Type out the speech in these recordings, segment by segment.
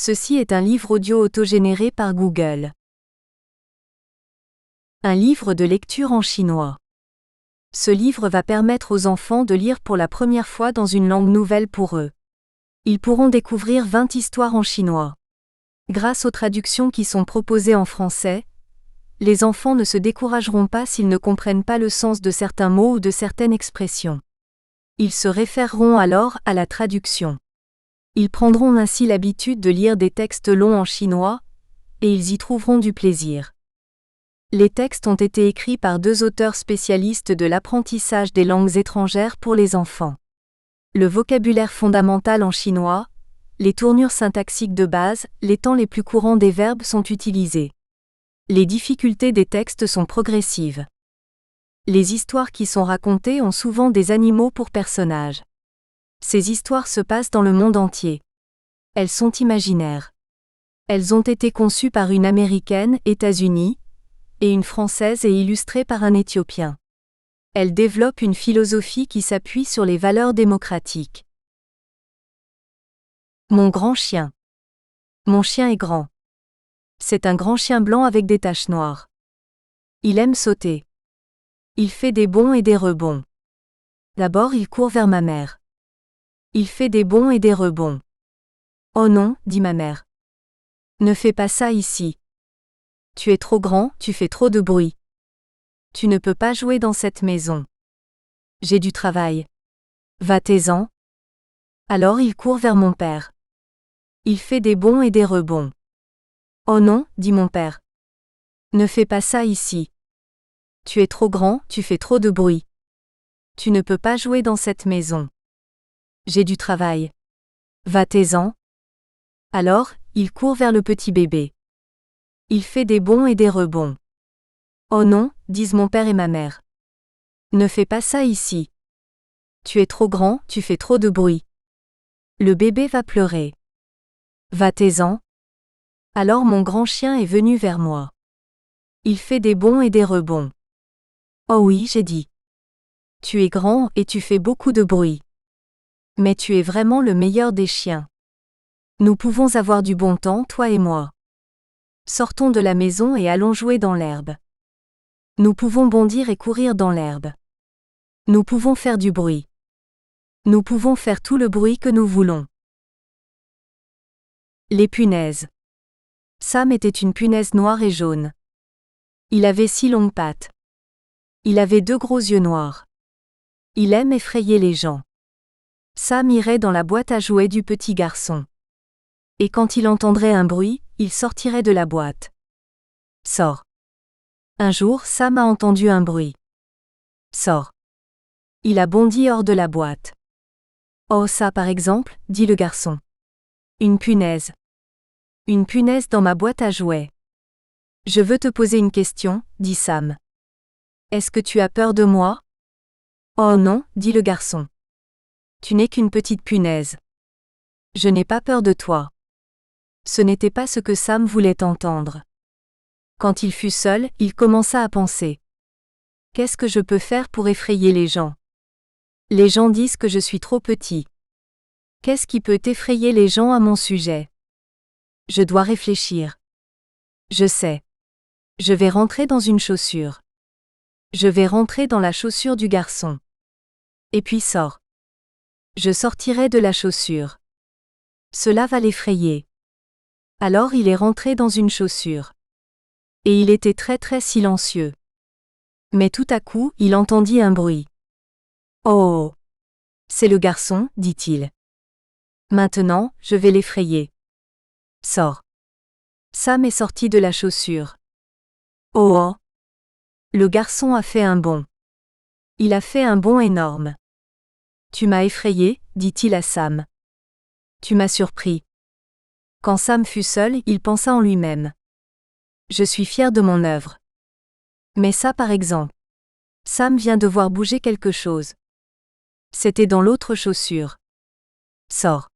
Ceci est un livre audio autogénéré par Google. Un livre de lecture en chinois. Ce livre va permettre aux enfants de lire pour la première fois dans une langue nouvelle pour eux. Ils pourront découvrir 20 histoires en chinois. Grâce aux traductions qui sont proposées en français, les enfants ne se décourageront pas s'ils ne comprennent pas le sens de certains mots ou de certaines expressions. Ils se référeront alors à la traduction. Ils prendront ainsi l'habitude de lire des textes longs en chinois, et ils y trouveront du plaisir. Les textes ont été écrits par 2 auteurs spécialistes de l'apprentissage des langues étrangères pour les enfants. Le vocabulaire fondamental en chinois, les tournures syntaxiques de base, les temps les plus courants des verbes sont utilisés. Les difficultés des textes sont progressives. Les histoires qui sont racontées ont souvent des animaux pour personnages. Ces histoires se passent dans le monde entier. Elles sont imaginaires. Elles ont été conçues par une Américaine, États-Unis, et une Française et illustrées par un Éthiopien. Elles développent une philosophie qui s'appuie sur les valeurs démocratiques. Mon grand chien. Mon chien est grand. C'est un grand chien blanc avec des taches noires. Il aime sauter. Il fait des bonds et des rebonds. D'abord il court vers ma mère. Il fait des bonds et des rebonds. Oh non, dit ma mère. Ne fais pas ça ici. Tu es trop grand, tu fais trop de bruit. Tu ne peux pas jouer dans cette maison. J'ai du travail. Va-t'en. Alors il court vers mon père. Il fait des bonds et des rebonds. Oh non, dit mon père. Ne fais pas ça ici. Tu es trop grand, tu fais trop de bruit. Tu ne peux pas jouer dans cette maison. J'ai du travail. Va-t'en. Alors, il court vers le petit bébé. Il fait des bonds et des rebonds. Oh non, disent mon père et ma mère. Ne fais pas ça ici. Tu es trop grand, tu fais trop de bruit. Le bébé va pleurer. Va-t'en. Alors mon grand chien est venu vers moi. Il fait des bonds et des rebonds. Oh oui, j'ai dit. Tu es grand et tu fais beaucoup de bruit. Mais tu es vraiment le meilleur des chiens. Nous pouvons avoir du bon temps, toi et moi. Sortons de la maison et allons jouer dans l'herbe. Nous pouvons bondir et courir dans l'herbe. Nous pouvons faire du bruit. Nous pouvons faire tout le bruit que nous voulons. Les punaises. Sam était une punaise noire et jaune. Il avait 6 longues pattes. Il avait 2 gros yeux noirs. Il aime effrayer les gens. Sam irait dans la boîte à jouets du petit garçon. Et quand il entendrait un bruit, il sortirait de la boîte. Sors. Un jour, Sam a entendu un bruit. Sors. Il a bondi hors de la boîte. Oh ça par exemple, dit le garçon. Une punaise. Une punaise dans ma boîte à jouets. Je veux te poser une question, dit Sam. Est-ce que tu as peur de moi? Oh non, dit le garçon. Tu n'es qu'une petite punaise. Je n'ai pas peur de toi. Ce n'était pas ce que Sam voulait entendre. Quand il fut seul, il commença à penser. Qu'est-ce que je peux faire pour effrayer les gens? Les gens disent que je suis trop petit. Qu'est-ce qui peut effrayer les gens à mon sujet? Je dois réfléchir. Je sais. Je vais rentrer dans une chaussure. Je vais rentrer dans la chaussure du garçon. Et puis sors. Je sortirai de la chaussure. Cela va l'effrayer. Alors il est rentré dans une chaussure. Et il était très très silencieux. Mais tout à coup, il entendit un bruit. Oh! C'est le garçon, dit-il. Maintenant, je vais l'effrayer. Sors. Sam est sorti de la chaussure. Oh oh! Le garçon a fait un bond. Il a fait un bond énorme. Tu m'as effrayé, dit-il à Sam. Tu m'as surpris. Quand Sam fut seul, il pensa en lui-même. Je suis fier de mon œuvre. Mais ça par exemple. Sam vient de voir bouger quelque chose. C'était dans l'autre chaussure. Sors.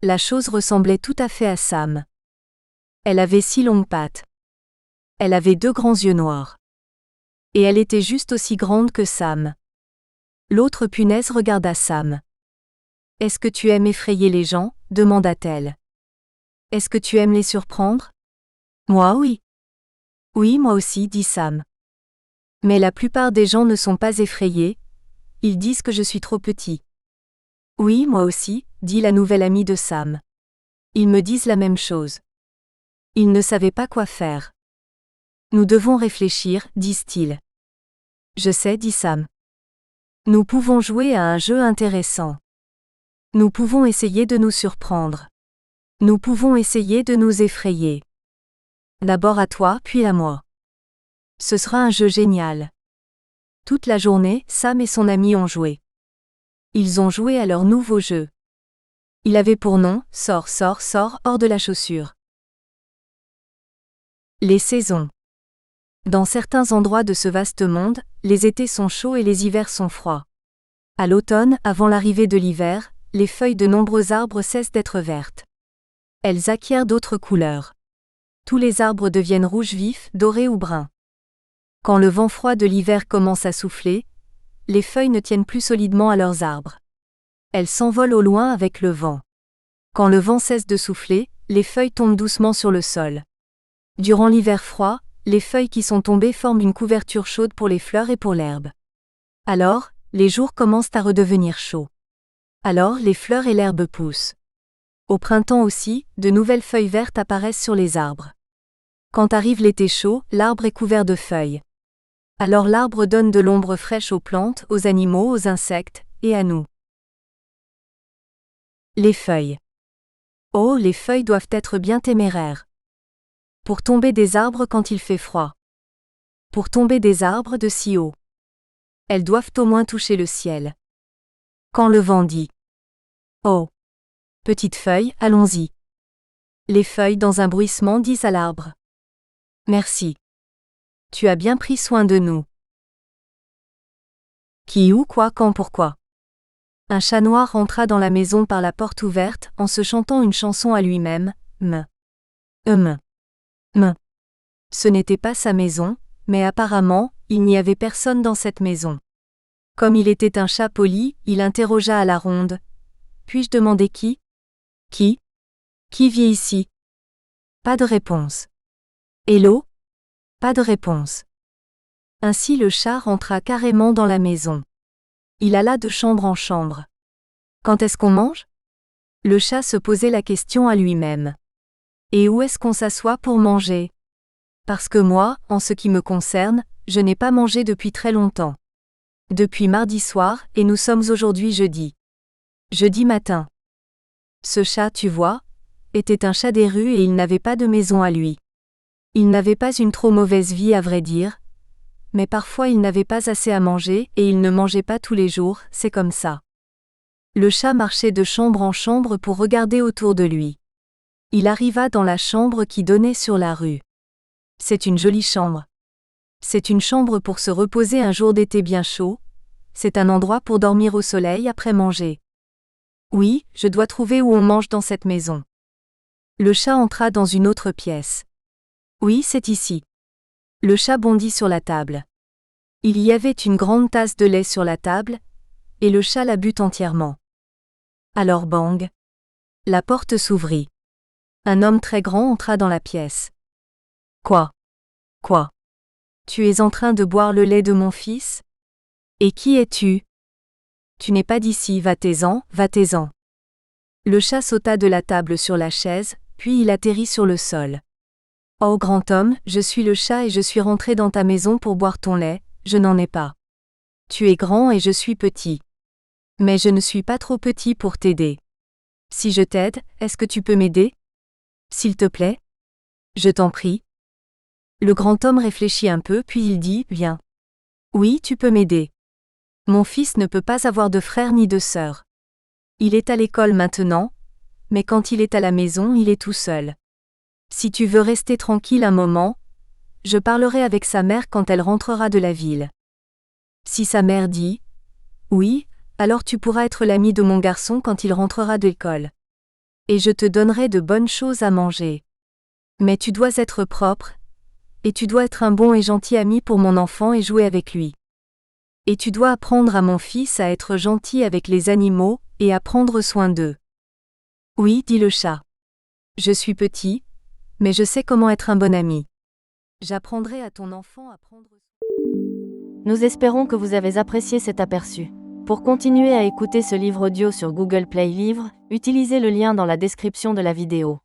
La chose ressemblait tout à fait à Sam. Elle avait 6 longues pattes. Elle avait 2 grands yeux noirs. Et elle était juste aussi grande que Sam. L'autre punaise regarda Sam. Est-ce que tu aimes effrayer les gens? Demanda-t-elle. Est-ce que tu aimes les surprendre? Moi oui. Oui, moi aussi, dit Sam. Mais la plupart des gens ne sont pas effrayés, ils disent que je suis trop petit. Oui, moi aussi, dit la nouvelle amie de Sam. Ils me disent la même chose. Ils ne savaient pas quoi faire. Nous devons réfléchir, disent-ils. Je sais, dit Sam. Nous pouvons jouer à un jeu intéressant. Nous pouvons essayer de nous surprendre. Nous pouvons essayer de nous effrayer. D'abord à toi, puis à moi. Ce sera un jeu génial. Toute la journée, Sam et son ami ont joué. Ils ont joué à leur nouveau jeu. Il avait pour nom « Sors, sors, sors, hors de la chaussure ». Les saisons. Dans certains endroits de ce vaste monde, les étés sont chauds et les hivers sont froids. À l'automne, avant l'arrivée de l'hiver, les feuilles de nombreux arbres cessent d'être vertes. Elles acquièrent d'autres couleurs. Tous les arbres deviennent rouges vifs, dorés ou bruns. Quand le vent froid de l'hiver commence à souffler, les feuilles ne tiennent plus solidement à leurs arbres. Elles s'envolent au loin avec le vent. Quand le vent cesse de souffler, les feuilles tombent doucement sur le sol. Durant l'hiver froid, les feuilles qui sont tombées forment une couverture chaude pour les fleurs et pour l'herbe. Alors, les jours commencent à redevenir chauds. Alors les fleurs et l'herbe poussent. Au printemps aussi, de nouvelles feuilles vertes apparaissent sur les arbres. Quand arrive l'été chaud, l'arbre est couvert de feuilles. Alors l'arbre donne de l'ombre fraîche aux plantes, aux animaux, aux insectes, et à nous. Les feuilles. Oh, les feuilles doivent être bien téméraires. Pour tomber des arbres quand il fait froid. Pour tomber des arbres de si haut. Elles doivent au moins toucher le ciel. Quand le vent dit « Oh, petite feuille, allons-y ». Les feuilles dans un bruissement disent à l'arbre « Merci. Tu as bien pris soin de nous. » Qui, où, quoi, quand, pourquoi. Un chat noir entra dans la maison par la porte ouverte en se chantant une chanson à lui-même, M. Ce n'était pas sa maison, mais apparemment, il n'y avait personne dans cette maison. Comme il était un chat poli, il interrogea à la ronde. « Puis-je demander qui ? Qui vit ici ? » Pas de réponse. Hello ? Pas de réponse. Ainsi le chat rentra carrément dans la maison. Il alla de chambre en chambre. Quand est-ce qu'on mange ? Le chat se posait la question à lui-même. Et où est-ce qu'on s'assoit pour manger ? Parce que moi, en ce qui me concerne, je n'ai pas mangé depuis très longtemps. Depuis mardi soir, et nous sommes aujourd'hui jeudi. Jeudi matin. Ce chat, tu vois, était un chat des rues et il n'avait pas de maison à lui. Il n'avait pas une trop mauvaise vie à vrai dire, mais parfois il n'avait pas assez à manger et il ne mangeait pas tous les jours, c'est comme ça. Le chat marchait de chambre en chambre pour regarder autour de lui. Il arriva dans la chambre qui donnait sur la rue. C'est une jolie chambre. C'est une chambre pour se reposer un jour d'été bien chaud. C'est un endroit pour dormir au soleil après manger. Oui, je dois trouver où on mange dans cette maison. Le chat entra dans une autre pièce. Oui, c'est ici. Le chat bondit sur la table. Il y avait une grande tasse de lait sur la table, et le chat la but entièrement. Alors bang. La porte s'ouvrit. Un homme très grand entra dans la pièce. Quoi ? Tu es en train de boire le lait de mon fils ? Et qui es-tu ? Tu n'es pas d'ici, va-t'en. Le chat sauta de la table sur la chaise, puis il atterrit sur le sol. Oh grand homme, je suis le chat et je suis rentré dans ta maison pour boire ton lait, je n'en ai pas. Tu es grand et je suis petit. Mais je ne suis pas trop petit pour t'aider. Si je t'aide, est-ce que tu peux m'aider ? S'il te plaît ? Je t'en prie. Le grand homme réfléchit un peu puis il dit, viens. Oui, tu peux m'aider. Mon fils ne peut pas avoir de frère ni de sœur. Il est à l'école maintenant, mais quand il est à la maison, il est tout seul. Si tu veux rester tranquille un moment, je parlerai avec sa mère quand elle rentrera de la ville. Si sa mère dit « Oui », alors tu pourras être l'ami de mon garçon quand il rentrera de l'école. Et je te donnerai de bonnes choses à manger. Mais tu dois être propre, et tu dois être un bon et gentil ami pour mon enfant et jouer avec lui. Et tu dois apprendre à mon fils à être gentil avec les animaux et à prendre soin d'eux. Oui, dit le chat. Je suis petit, mais je sais comment être un bon ami. J'apprendrai à ton enfant à prendre... Nous espérons que vous avez apprécié cet aperçu. Pour continuer à écouter ce livre audio sur Google Play Livres, utilisez le lien dans la description de la vidéo.